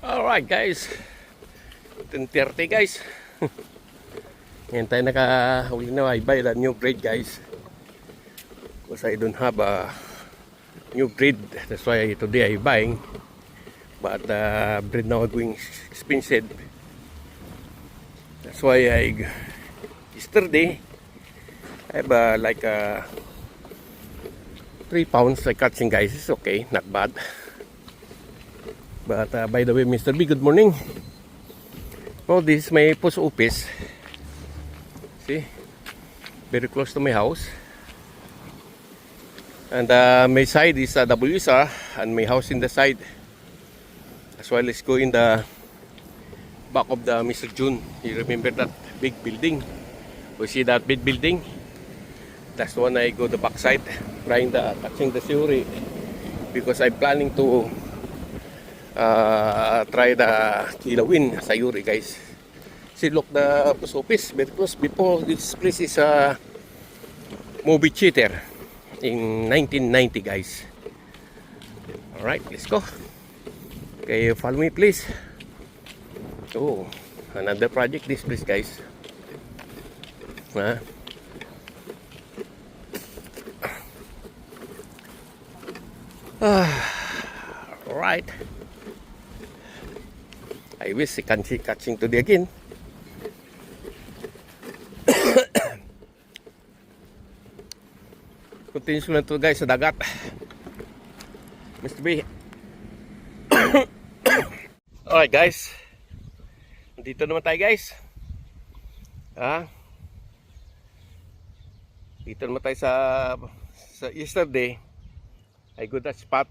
Alright guys, 10:30 guys. Ngayon tayo nakahuli na. I buy the new breed guys, because I don't have a new breed. That's why today I buying. But the breed now going expensive. That's why yesterday I have like 3 pounds like catching guys. It's okay, not bad. But by the way, Mr. B, good morning. Well, this is my post office. See, very close to my house. And my side is WSR, and my house in the side. As well, let's go in the back of the Mr. June. You remember that big building? We see that big building? That's the one I go the back side, trying catching the suri, because I'm planning to try the kilawin sa Yuri guys. See, look, the post office very close. Before, this place is a movie theater in 1990 guys. Alright, let's go. Okay, follow me please. Oh, another project this place guys. Alright, I wish I can see catching today again. Continuous lang to guys sa dagat. Mr. B. Alright guys, dito naman tayo guys. Dito naman tayo sa yesterday. I got that spot,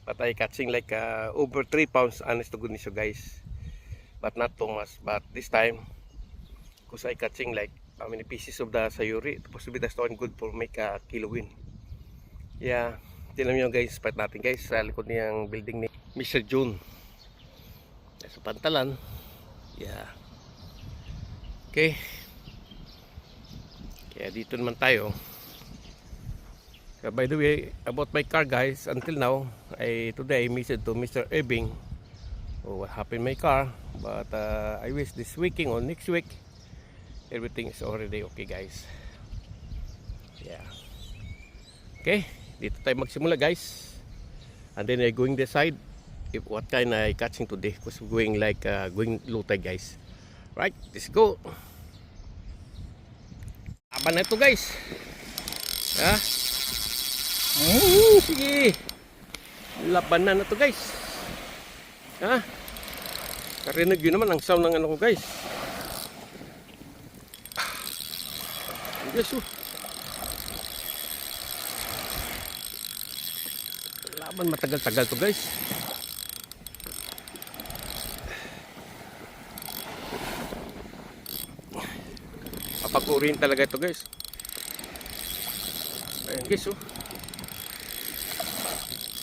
but I catching like over 3 pounds, honest to goodness guys, but not too much. But this time, because I catching like how many pieces of the sayuri, possibly that's one good for make a kilo win. Yeah, tinan nyo guys, spot natin guys sa likod niyang building ni Mr. June. Sa pantalan. Yeah. Okay. Kaya dito naman tayo. By the way, about my car guys, until now, today I messaged to Mr. Ebing what happened my car, but I wish this weekend or next week everything is already okay guys. Yeah. Okay, dito tayo magsimula guys, and then I going decide if what kind I catching today, because we're going like going low tide guys. Right, let's go. Aba na ito guys. Sige, labanan na to guys. Karinig yun naman ang sound ng ano ko guys. Yes, laban matagal-tagal to guys. Papagurin talaga ito guys. Ayan guys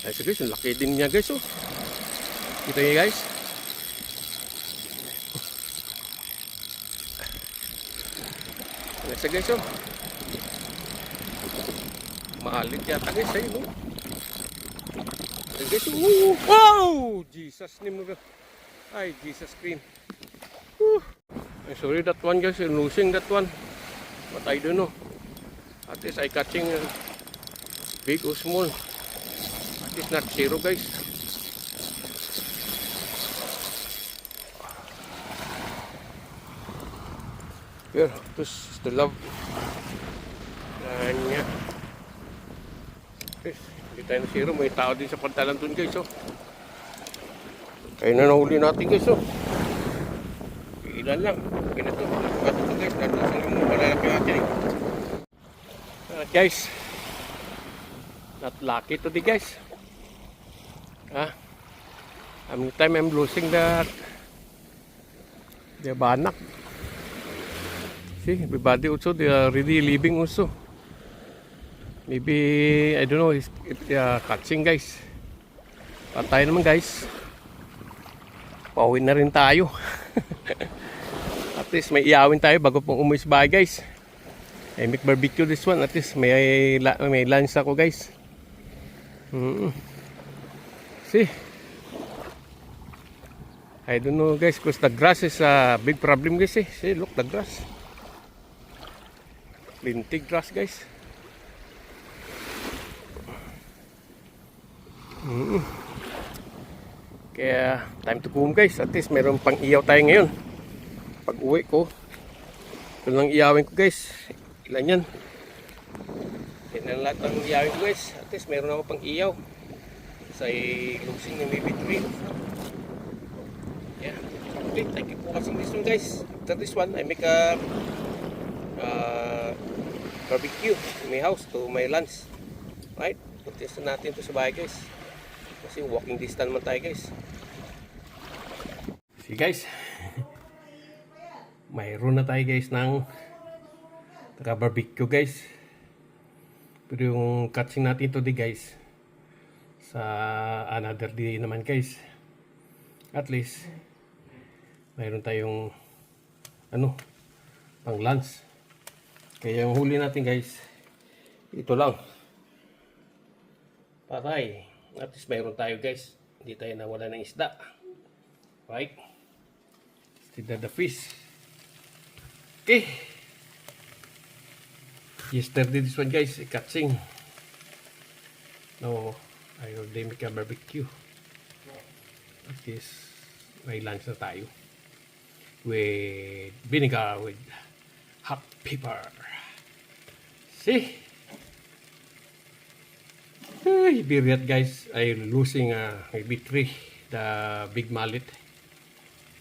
Ay, so guys, ang laki din niya guys Kita niyo guys. Ayan siya guys Maalit yata guys ayun Ayan guys wow! Jesus name. Ay, Jesus cream. I'm sorry that one guys, I'm losing that one. But I don't know. At least I catching big or small. It's not zero guys. Here, this is the love. Ganyan. Guys, hindi tayo na zero. May tao din sa pantalan dun guys Kaya na nahuli natin guys Ilan lang. Ganito. Ganito guys. Nadusan yung malalaki natin guys. Not lucky today guys. How many time I'm losing the banak. See, everybody also, they are really leaving also. Maybe, I don't know if they are catching guys. Patay naman guys. Pauwi na rin tayo. At least may iyawin tayo bago pong umuwi sa bahay guys. I make barbecue this one. At least may lunch ako guys. See, I don't know guys, because the grass is a big problem guys eh. See, look the grass. Plenty grass guys. Kaya time to go home guys. At least mayroon pang iyaw tayo ngayon. Pag uwi ko, ito lang iyawin ko guys. Ilan yan? Yan ang lahat ng iyawin ko guys. At least mayroon ako pang iyaw. Sa losing ng maybe 3. Yeah. Okay, thank you for watching this one guys. After this one, I make a barbecue in my house to my lunch. Right? Putest natin ito sa bahay guys. Kasi walking distance man tayo guys. See guys. Mayroon na tayo guys ng barbecue guys. Pero yung catching natin today guys sa another day naman guys. At least mayroon tayong pang lunch. Kaya yung huli natin guys, ito lang. Patay. At least mayroon tayo guys. Hindi tayo nawala ng isda. Right? Still the fish. Okay. Yesterday this one guys, catching. No, I will make a barbecue. At least may lunch na tayo. With vinegar, with hot pepper. See? Ay, biriat guys. I'm losing maybe 3. The big mallet.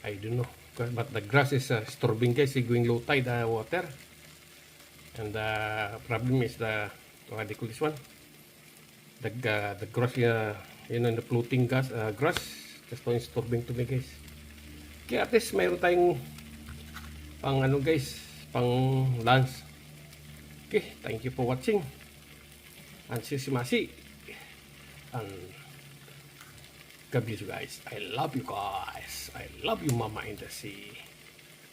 I don't know. But the grass is disturbing guys. Going low tide water. And the problem is what do you call this one? The grass, the floating grass. That's why disturbing to me guys. Kaya at least mayroon tayong pang guys, pang lunch. Okay, thank you for watching. And Simasi. And God bless you guys. I love you guys. I love you Mama in the sea.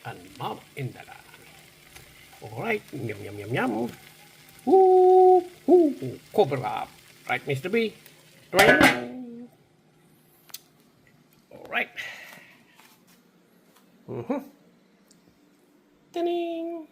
And Mama in the land. Alright, yum yum yum yum. Woo, woo, cover up. Right, Mr. B? Right. Alright. Ta-ding!